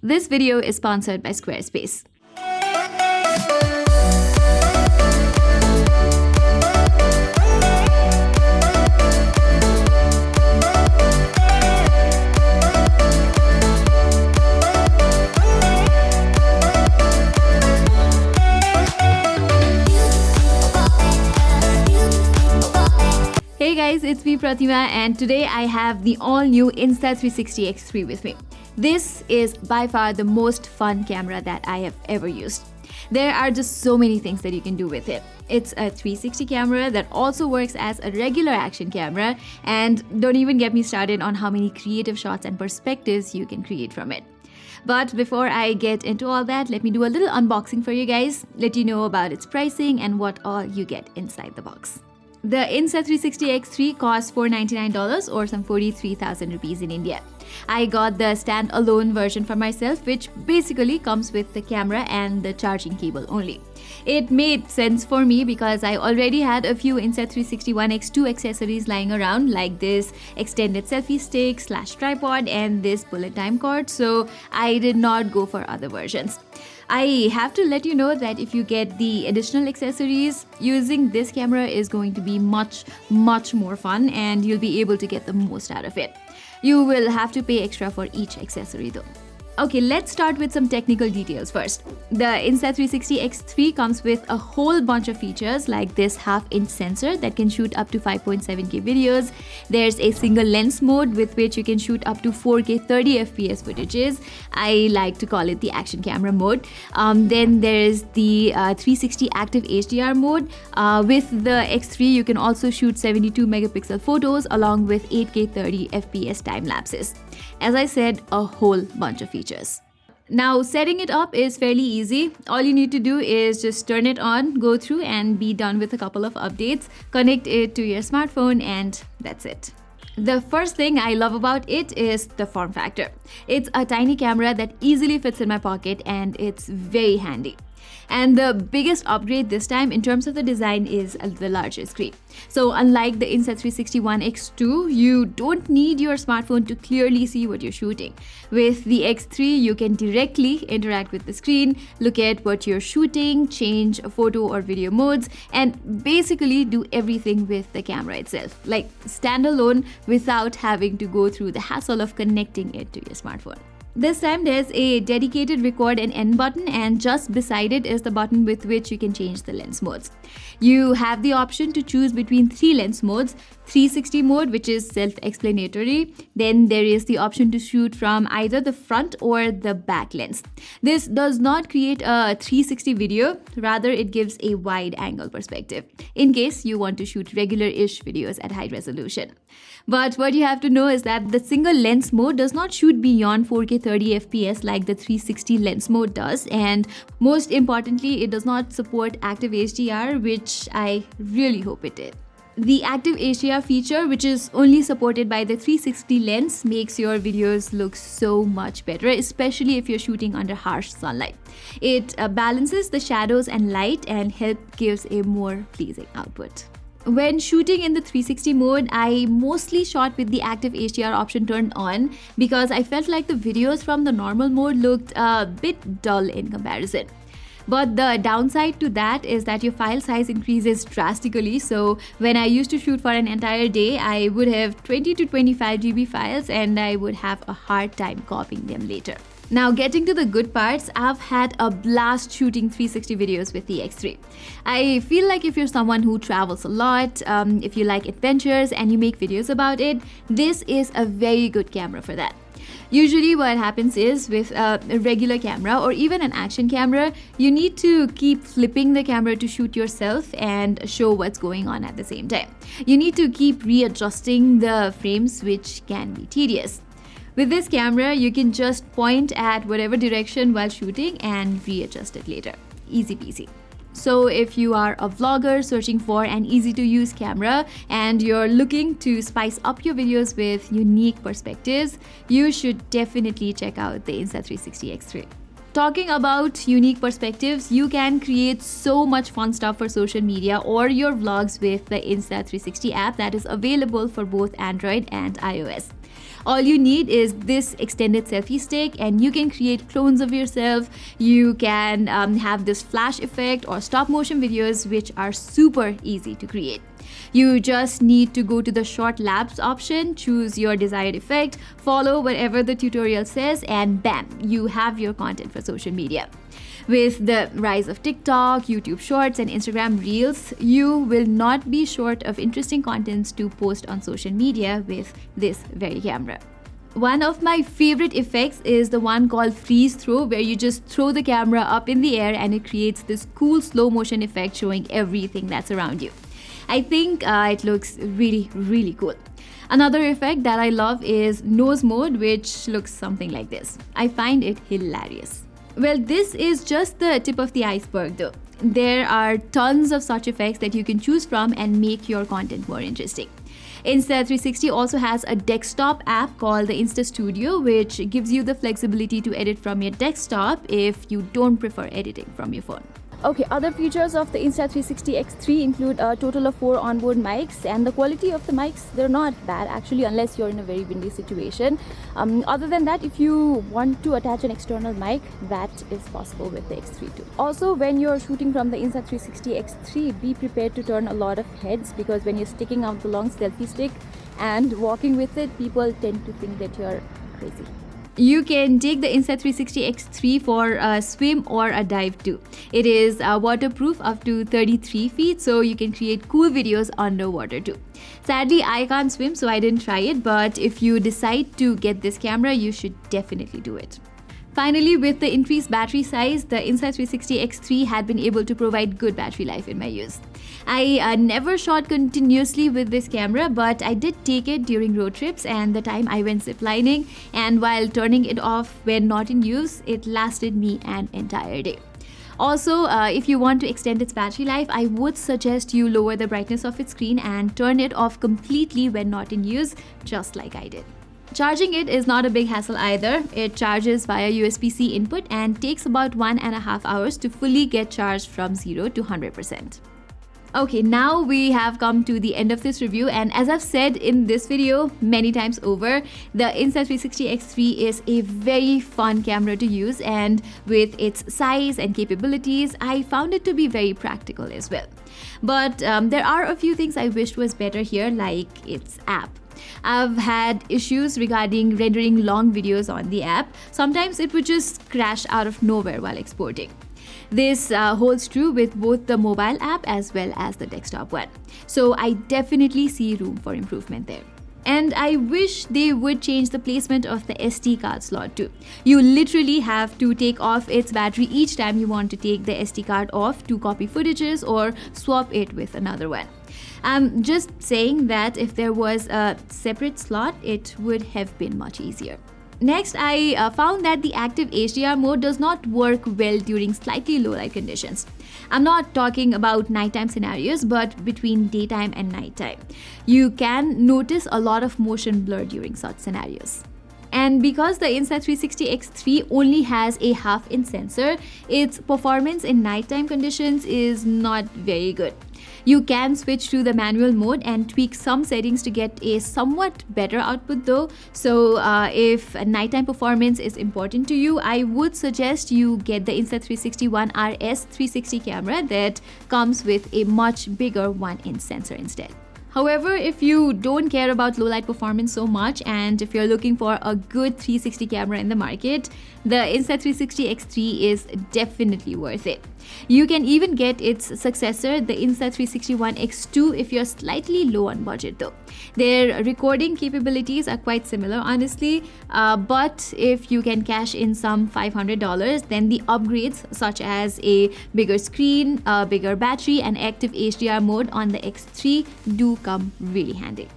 This video is sponsored by Squarespace. Hey guys, it's me Pratima, and today I have the all-new Insta360 X3 with me. This is by far the most fun camera that I have ever used. There are just so many things that you can do with it. It's a 360 camera that also works as a regular action camera, and don't even get me started on how many creative shots and perspectives you can create from it. But before I get into all that, let me do a little unboxing for you guys, let you know about its pricing and what all you get inside the box. The Insta360 X3 costs $499 or some 43,000 rupees in India. I got the stand-alone version for myself, which basically comes with the camera and the charging cable only. It made sense for me because I already had a few Insta360 One X2 accessories lying around, like this extended selfie stick / tripod and this bullet time cord, so I did not go for other versions. I have to let you know that if you get the additional accessories, using this camera is going to be much more fun, and you'll be able to get the most out of it. You will have to pay extra for each accessory though. Okay, let's start with some technical details first. The Insta360 X3 comes with a whole bunch of features, like this half-inch sensor that can shoot up to 5.7K videos. There's a single lens mode with which you can shoot up to 4K 30 FPS footages. I like to call it the action camera mode. Then there's the 360 active HDR mode. With the X3, you can also shoot 72 megapixel photos along with 8K 30 FPS time lapses. As I said, a whole bunch of features. Now, setting it up is fairly easy. All you need to do is just turn it on, go through and be done with a couple of updates, connect it to your smartphone, and that's it. The first thing I love about it is the form factor. It's a tiny camera that easily fits in my pocket, and it's very handy. And the biggest upgrade this time in terms of the design is the larger screen. So unlike the Insta360 One X2, you don't need your smartphone to clearly see what you're shooting. With the X3, you can directly interact with the screen, look at what you're shooting, change photo or video modes, and basically do everything with the camera itself, like standalone without having to go through the hassle of connecting it to your smartphone. This time there's a dedicated record and end button, and just beside it is the button with which you can change the lens modes. You have the option to choose between 3 lens modes: 360 mode, which is self-explanatory. Then there is the option to shoot from either the front or the back lens. This does not create a 360 video, rather it gives a wide angle perspective in case you want to shoot regular-ish videos at high resolution. But what you have to know is that the single lens mode does not shoot beyond 4K 30 FPS like the 360 lens mode does, and most importantly, it does not support active HDR, which I really hope it did. The active HDR feature, which is only supported by the 360 lens, makes your videos look so much better, especially if you're shooting under harsh sunlight. It balances the shadows and light and gives a more pleasing output. When shooting in the 360 mode, I mostly shot with the active HDR option turned on because I felt like the videos from the normal mode looked a bit dull in comparison. But the downside to that is that your file size increases drastically, so when I used to shoot for an entire day, I would have 20 to 25 GB files and I would have a hard time copying them later. Now, getting to the good parts, I've had a blast shooting 360 videos with the X3. I feel like if you're someone who travels a lot, if you like adventures and you make videos about it, this is a very good camera for that. Usually what happens is with a regular camera or even an action camera, you need to keep flipping the camera to shoot yourself and show what's going on at the same time. You need to keep readjusting the frames, which can be tedious. With this camera, you can just point at whatever direction while shooting and readjust it later. Easy peasy. So if you are a vlogger searching for an easy-to-use camera and you're looking to spice up your videos with unique perspectives, you should definitely check out the Insta360 X3. Talking about unique perspectives, you can create so much fun stuff for social media or your vlogs with the Insta360 app that is available for both Android and iOS. All you need is this extended selfie stick, and you can create clones of yourself. You can have this flash effect or stop motion videos, which are super easy to create. You just need to go to the short lapse option, choose your desired effect, follow whatever the tutorial says, and bam, you have your content for social media. With the rise of TikTok, YouTube Shorts, and Instagram Reels, you will not be short of interesting contents to post on social media with this very camera. One of my favorite effects is the one called freeze throw, where you just throw the camera up in the air and it creates this cool slow motion effect showing everything that's around you. I think it looks really cool. Another effect that I love is nose mode, which looks something like this. I find it hilarious. Well, this is just the tip of the iceberg though. There are tons of such effects that you can choose from and make your content more interesting. Insta360 also has a desktop app called the Insta Studio, which gives you the flexibility to edit from your desktop if you don't prefer editing from your phone. Okay, other features of the Insta360 X3 include a total of 4 onboard mics, and the quality of the mics, they're not bad actually, unless you're in a very windy situation. Other than that, if you want to attach an external mic, that is possible with the X3 too. Also, when you're shooting from the Insta360 X3, be prepared to turn a lot of heads, because when you're sticking out the long selfie stick and walking with it, people tend to think that you're crazy. You can take the Insta360 X3 for a swim or a dive too. It is waterproof up to 33 feet, so you can create cool videos underwater too. Sadly, I can't swim, so I didn't try it, but if you decide to get this camera, you should definitely do it. Finally, with the increased battery size, the Insta360 X3 had been able to provide good battery life in my use. I never shot continuously with this camera, but I did take it during road trips and the time I went ziplining, and while turning it off when not in use, it lasted me an entire day. Also, if you want to extend its battery life, I would suggest you lower the brightness of its screen and turn it off completely when not in use, just like I did. Charging it is not a big hassle either. It charges via USB-C input and takes about 1.5 hours to fully get charged from 0 to 100%. Okay, now we have come to the end of this review, and as I've said in this video many times over, the Insta360 X3 is a very fun camera to use, and with its size and capabilities, I found it to be very practical as well. But there are a few things I wished was better here, like its app. I've had issues regarding rendering long videos on the app. Sometimes it would just crash out of nowhere while exporting. This holds true with both the mobile app as well as the desktop one. So I definitely see room for improvement there. And I wish they would change the placement of the SD card slot too. You literally have to take off its battery each time you want to take the SD card off to copy footages or swap it with another one. I'm just saying that if there was a separate slot, it would have been much easier. Next, I found that the active HDR mode does not work well during slightly low light conditions. I'm not talking about nighttime scenarios, but between daytime and nighttime. You can notice a lot of motion blur during such scenarios. And because the Insta360 X3 only has a half-inch sensor, its performance in nighttime conditions is not very good. You can switch to the manual mode and tweak some settings to get a somewhat better output though. So if nighttime performance is important to you, I would suggest you get the Insta360 One RS 360 camera that comes with a much bigger 1-inch sensor instead. However, if you don't care about low light performance so much, and if you're looking for a good 360 camera in the market, the Insta360 X3 is definitely worth it. You can even get its successor, the Insta360 One X2, if you're slightly low on budget though. Their recording capabilities are quite similar honestly, but if you can cash in some $500, then the upgrades such as a bigger screen, a bigger battery, and active HDR mode on the X3 do come really handy.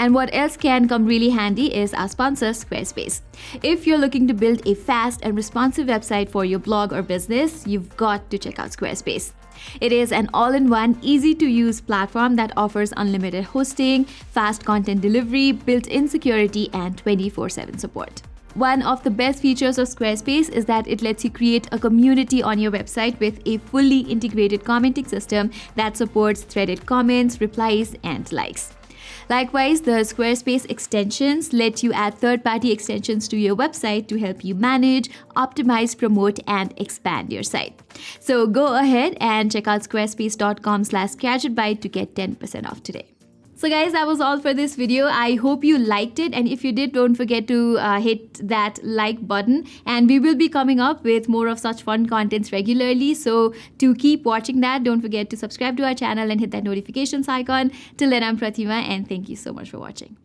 And what else can come really handy is our sponsor, Squarespace. If you're looking to build a fast and responsive website for your blog or business, you've got to check out Squarespace. It is an all-in-one, easy-to-use platform that offers unlimited hosting, fast content delivery, built-in security, and 24/7 support. One of the best features of Squarespace is that it lets you create a community on your website with a fully integrated commenting system that supports threaded comments, replies, and likes. Likewise, the Squarespace extensions let you add third-party extensions to your website to help you manage, optimize, promote, and expand your site. So go ahead and check out squarespace.com/gadgetbyte to get 10% off today. So guys, that was all for this video. I hope you liked it, and if you did, don't forget to hit that like button, and we will be coming up with more of such fun contents regularly. So to keep watching that, don't forget to subscribe to our channel and hit that notifications icon. Till then, I'm Pratima, and thank you so much for watching.